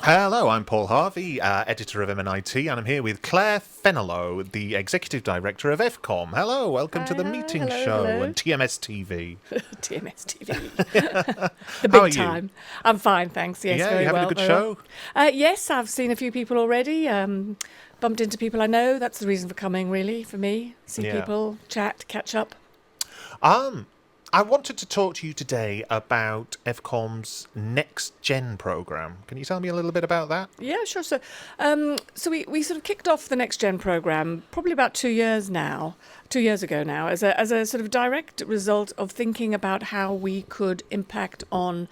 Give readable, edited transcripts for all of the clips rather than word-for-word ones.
Hello, I'm Paul Harvey, editor of MNIT, and I'm here with Claire Fennelow, the executive director of Evcom. Hello, welcome to the meeting Hello, show hello. and TMS TV. TMS TV. The How are big you? time. I'm fine, thanks. Yes, Yeah, very you having well. a good very show? well. Yes, I've seen a few people already. Bumped into people I know. That's the reason for coming, really, for me. See Yeah. people, chat, catch up. I wanted to talk to you today about Evcom's Next Gen program. Can you tell me a little bit about that? Yeah, sure. So we sort of kicked off the Next Gen program probably about 2 years ago now, as a sort of direct result of thinking about how we could impact on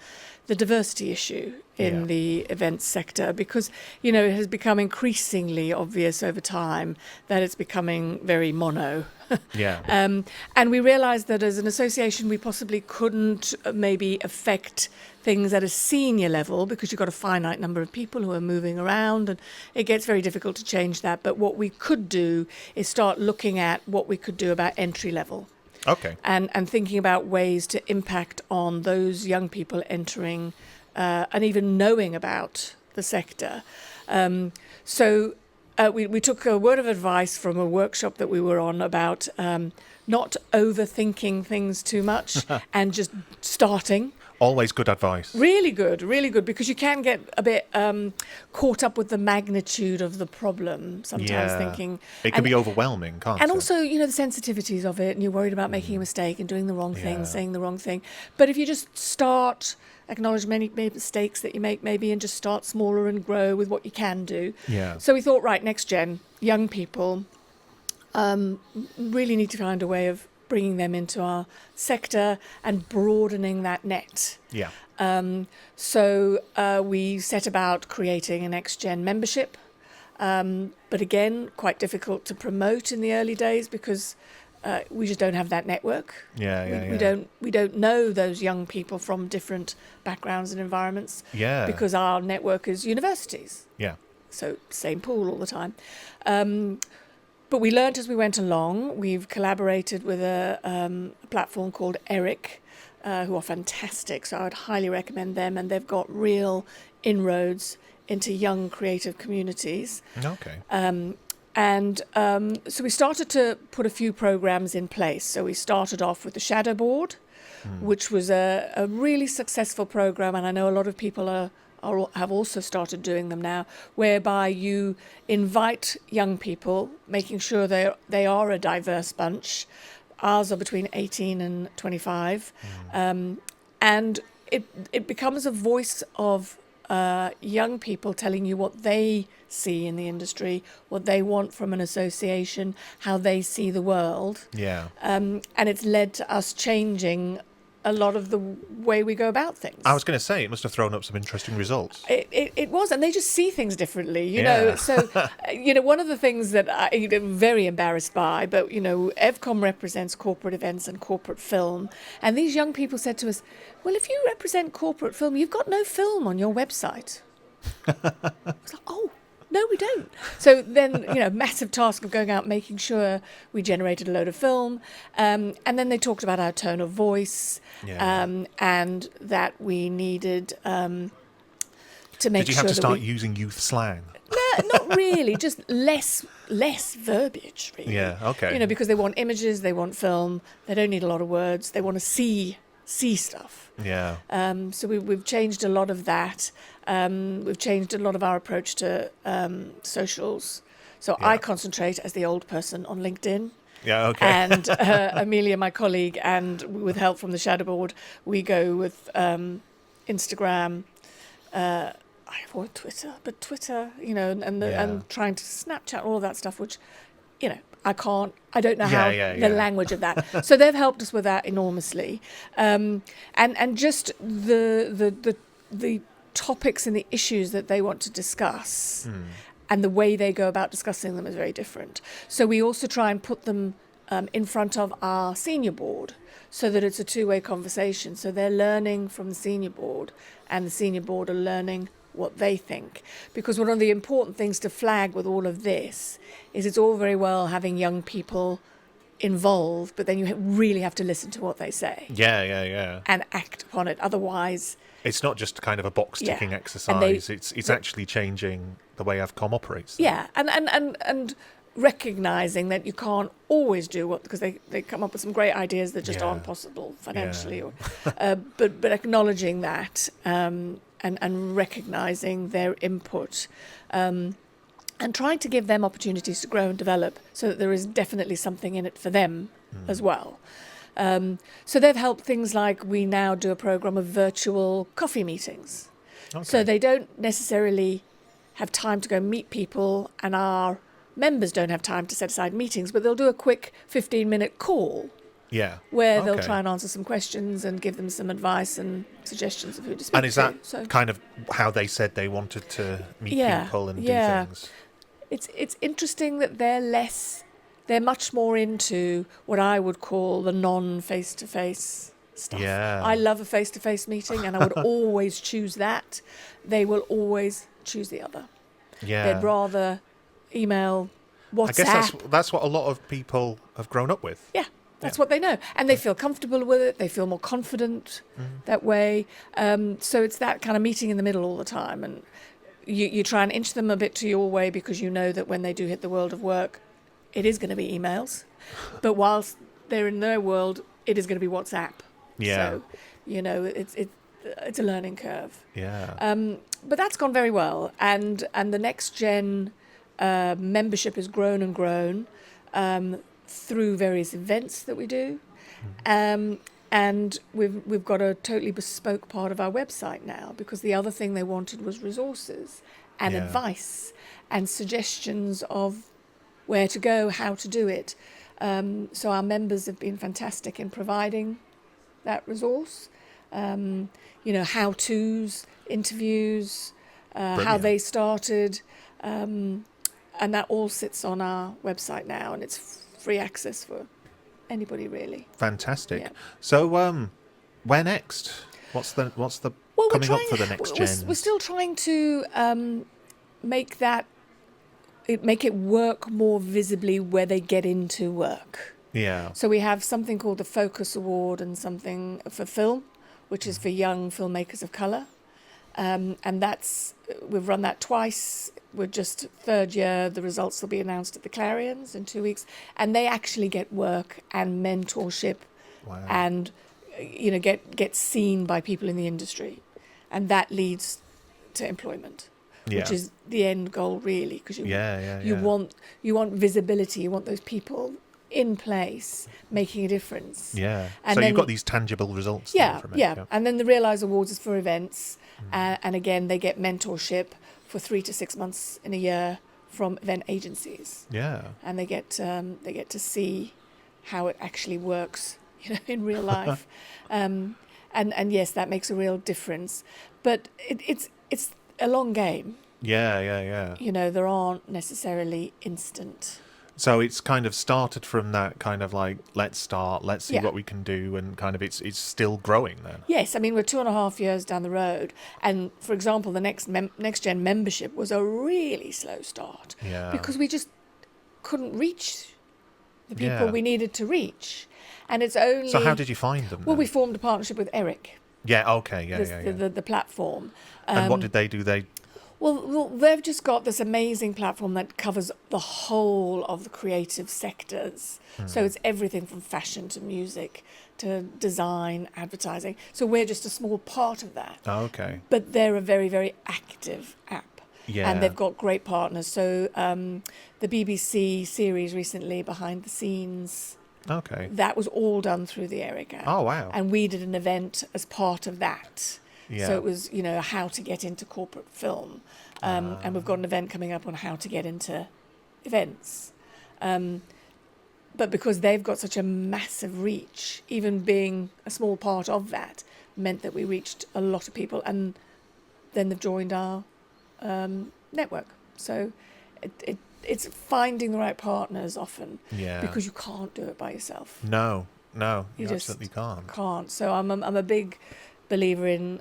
the diversity issue in Yeah. the events sector, because it has become increasingly obvious over time that it's becoming very mono. Yeah. And we realised that as an association, we possibly couldn't maybe affect things at a senior level because you've got a finite number of people who are moving around, and it gets very difficult to change that. But what we could do is start looking at what we could do about entry level. Okay. And thinking about ways to impact on those young people entering and even knowing about the sector. We took a word of advice from a workshop that we were on about not overthinking things too much and just starting. Always good advice. Really good, because you can get a bit caught up with the magnitude of the problem sometimes, thinking. It can be overwhelming, can't it? And also, the sensitivities of it, and you're worried about making a mistake and doing the wrong thing, Yeah. saying the wrong thing. But if you just start, acknowledge many mistakes that you make maybe, and just start smaller and grow with what you can do. Yeah. So we thought, right, next gen, young people, really need to find a way of bringing them into our sector and broadening that net. Yeah. We set about creating a next gen membership, but again, quite difficult to promote in the early days because we just don't have that network. We don't know those young people from different backgrounds and environments. Yeah. Because our network is universities. Yeah. So same pool all the time. But we learnt as we went along. We've collaborated with a platform called Eric, who are fantastic. So I would highly recommend them. And they've got real inroads into young creative communities. Okay. So we started to put a few programs in place. So we started off with the Shadow Board, which was a really successful program. And I know a lot of people have also started doing them now, whereby you invite young people, making sure they are a diverse bunch. Ours are between 18 and 25. And it becomes a voice of young people telling you what they see in the industry, what they want from an association, how they see the world. Yeah. And it's led to us changing a lot of the way we go about things. I was going to say, it must have thrown up some interesting results. It was, and they just see things differently, you Yeah. know. So, one of the things that I'm very embarrassed by, but, Evcom represents corporate events and corporate film. And these young people said to us, well, if you represent corporate film, you've got no film on your website. I was like, oh. No, we don't. So then, massive task of going out, making sure we generated a load of film. And then they talked about our tone of voice, and that we needed to make sure. Did you have to start that using youth slang? No, not really, just less verbiage, really. Yeah, okay. Because they want images, they want film, they don't need a lot of words, they want to see stuff. Yeah. So we've changed a lot of that. We've changed a lot of our approach to socials. So I concentrate as the old person on LinkedIn. Yeah, okay. And Amelia, my colleague, and with help from the Shadow Board, we go with Instagram. I avoid Twitter, but Twitter, and trying to Snapchat, all of that stuff, which, I don't know how the language of that. So they've helped us with that enormously. And just the topics and the issues that they want to discuss and the way they go about discussing them is very different. So we also try and put them in front of our senior board so that it's a two-way conversation. So they're learning from the senior board and the senior board are learning what they think. Because one of the important things to flag with all of this is it's all very well having young people involved, but then you really have to listen to what they say Yeah. and act upon it. Otherwise, It's not just kind of a box ticking Yeah. exercise. It's actually changing the way Evcom operates. Then. yeah, and recognizing that you can't always do what, because they come up with some great ideas that just Yeah. aren't possible financially, or but acknowledging that, and recognizing their input, and trying to give them opportunities to grow and develop, so that there is definitely something in it for them as well. So they've helped things like, we now do a program of virtual coffee meetings. Okay. So they don't necessarily have time to go meet people, and our members don't have time to set aside meetings, but they'll do a quick 15-minute call Yeah. where they'll Okay. try and answer some questions and give them some advice and suggestions of who to speak And is to. that So kind of how they said they wanted to meet Yeah, people and yeah. do things? it's interesting that they're much more into what I would call the non-face-to-face stuff. Yeah. I love a face-to-face meeting, and I would always choose that. They will always choose the other. Yeah. They'd rather email, WhatsApp. I guess that's what a lot of people have grown up with. Yeah, that's what they know. And they feel comfortable with it. They feel more confident that way. So it's that kind of meeting in the middle all the time. And you try and inch them a bit to your way, because you know that when they do hit the world of work, it is going to be emails. But whilst they're in their world, it is going to be WhatsApp. Yeah. So, it's a learning curve. Yeah. But that's gone very well, and the next gen membership has grown and grown through various events that we do, and we've got a totally bespoke part of our website now, because the other thing they wanted was resources and Yeah. advice and suggestions of where to go, how to do it. So our members have been fantastic in providing that resource. How-tos, interviews, how Brilliant. they started, and that all sits on our website now, and it's free access for anybody, really. Fantastic. Yeah. So, where next? What's the Well, coming up for the next gen? We're still trying to make it work more visibly where they get into work. Yeah. So we have something called the Focus Award, and something for film, which is for young filmmakers of colour. And we've run that twice. We're just third year. The results will be announced at the Clarions in 2 weeks. And they actually get work and mentorship, Wow. and get seen by people in the industry. And that leads to employment, which Yeah. is the end goal, really, because Yeah. you want visibility. You want those people in place making a difference. Yeah. And So then- you've got these tangible results. then from it. Yeah. And then the Realise Awards is for events, and again they get mentorship for 3 to 6 months in a year from event agencies, Yeah. and they get to see how it actually works, in real life, and yes, that makes a real difference. But it's a long game. Yeah. There aren't necessarily instant. So it's kind of started from that kind of like, let's see Yeah. what we can do, and kind of it's still growing then. Yes, I mean, we're 2.5 years down the road, and for example, the next gen membership was a really slow start, Yeah. because we just couldn't reach the people Yeah. we needed to reach, and it's only. So how did you find them? Well, then? we formed a partnership with Eric, Yeah. Okay. Yeah. the platform. And what did they do? Well, they've just got this amazing platform that covers the whole of the creative sectors. So it's everything from fashion to music to design, advertising. So we're just a small part of that. Oh, okay. But they're a very, very active app. Yeah. And they've got great partners. So the BBC series recently, Behind the Scenes, Okay. that was all done through the Eric app. Oh wow. And we did an event as part of that. Yeah. So it was, how to get into corporate film. And we've got an event coming up on how to get into events. But because they've got such a massive reach, even being a small part of that meant that we reached a lot of people, and then they've joined our network. So it's finding the right partners often, Yeah. because you can't do it by yourself. No, you just absolutely can't. Can't. So I'm a big believer in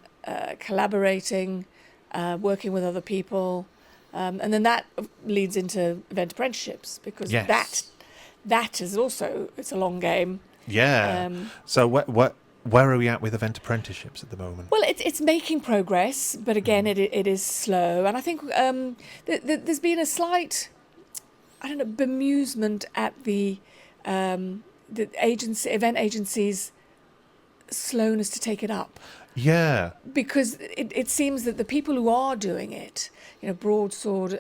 collaborating, working with other people, and then that leads into event apprenticeships, because Yes. that is also, it's a long game. Yeah. So where are we at with event apprenticeships at the moment? Well, it's making progress, but again, it is slow. And I think there's been a slight, I don't know, bemusement at the event agencies' slowness to take it up. Yeah. Because it seems that the people who are doing it, Broadsword,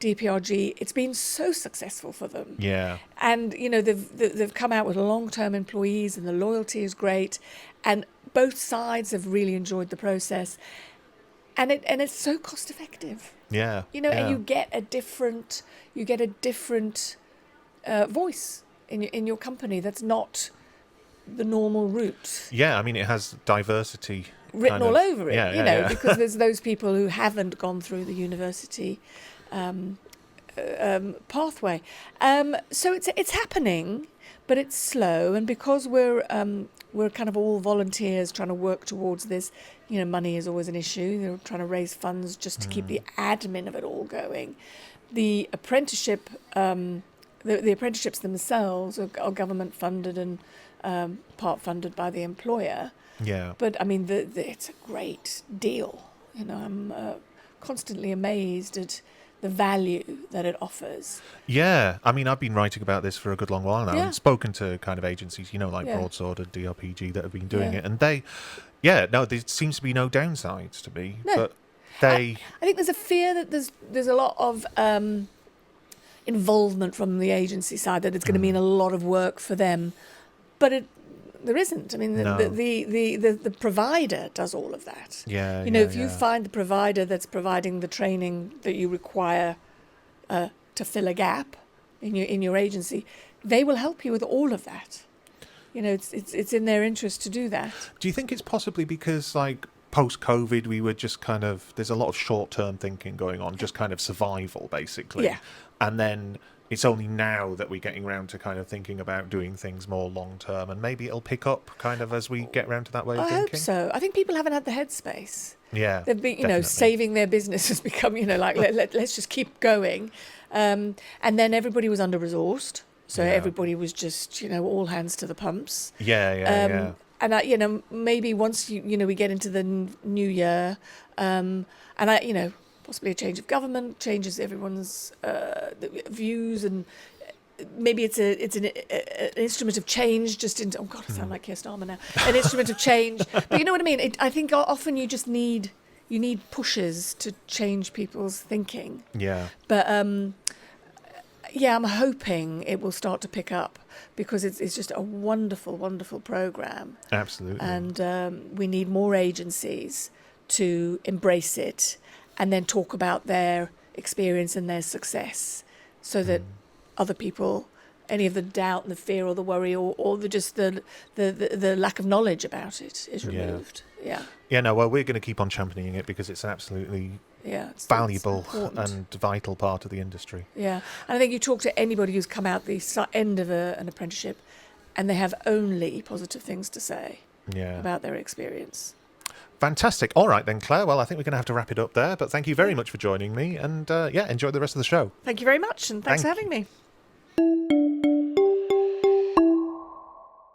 DPRG, it's been so successful for them. Yeah. And, they've come out with long-term employees and the loyalty is great. And both sides have really enjoyed the process. And it's so cost effective. Yeah. And you get a different voice in your company that's not the normal route. Yeah, I mean, it has diversity written all over it, Yeah. because there's those people who haven't gone through the university pathway. So it's happening, but it's slow, and because we're kind of all volunteers trying to work towards this. Money is always an issue. They're trying to raise funds just to keep the admin of it all going. The apprenticeship, the apprenticeships themselves are government funded and part funded by the employer. Yeah. But I mean, it's a great deal. I'm constantly amazed at the value that it offers. Yeah, I mean, I've been writing about this for a good long while now, and spoken to kind of agencies, like Broadsword and DRPG that have been doing it, and there seems to be no downsides to me. No. But I think there's a fear that there's a lot of involvement from the agency side, that it's going to mean a lot of work for them, but there isn't. I mean, the provider does all of that. Yeah. If you find the provider that's providing the training that you require to fill a gap in your agency, they will help you with all of that. It's in their interest to do that. Do you think it's possibly because, like, post-COVID, we were just kind of, there's a lot of short-term thinking going on, just kind of survival, basically. Yeah. And then it's only now that we're getting around to kind of thinking about doing things more long-term, and maybe it'll pick up kind of as we get around to that way of thinking? I hope so. I think people haven't had the headspace. Yeah, they've been, saving their business has become, like, let's just keep going. And then everybody was under-resourced. So everybody was just, all hands to the pumps. Yeah. And maybe once we get into the new year, and possibly a change of government changes everyone's views, and maybe it's an instrument of change. Just into, oh God, I sound like Keir Starmer now. An instrument of change, but you know what I mean. I think often you just need pushes to change people's thinking. Yeah. But I'm hoping it will start to pick up, because it's just a wonderful, wonderful program. Absolutely. And we need more agencies to embrace it and then talk about their experience and their success, so that other people, any of the doubt and the fear or the worry or the lack of knowledge about it is removed. Yeah, no, well, we're going to keep on championing it, because it's an absolutely valuable and vital part of the industry. Yeah, and I think you talk to anybody who's come out the end of an apprenticeship, and they have only positive things to say about their experience. Fantastic. All right then, Claire. Well, I think we're going to have to wrap it up there, but thank you very much for joining me, and enjoy the rest of the show. Thank you very much, and thanks for having me.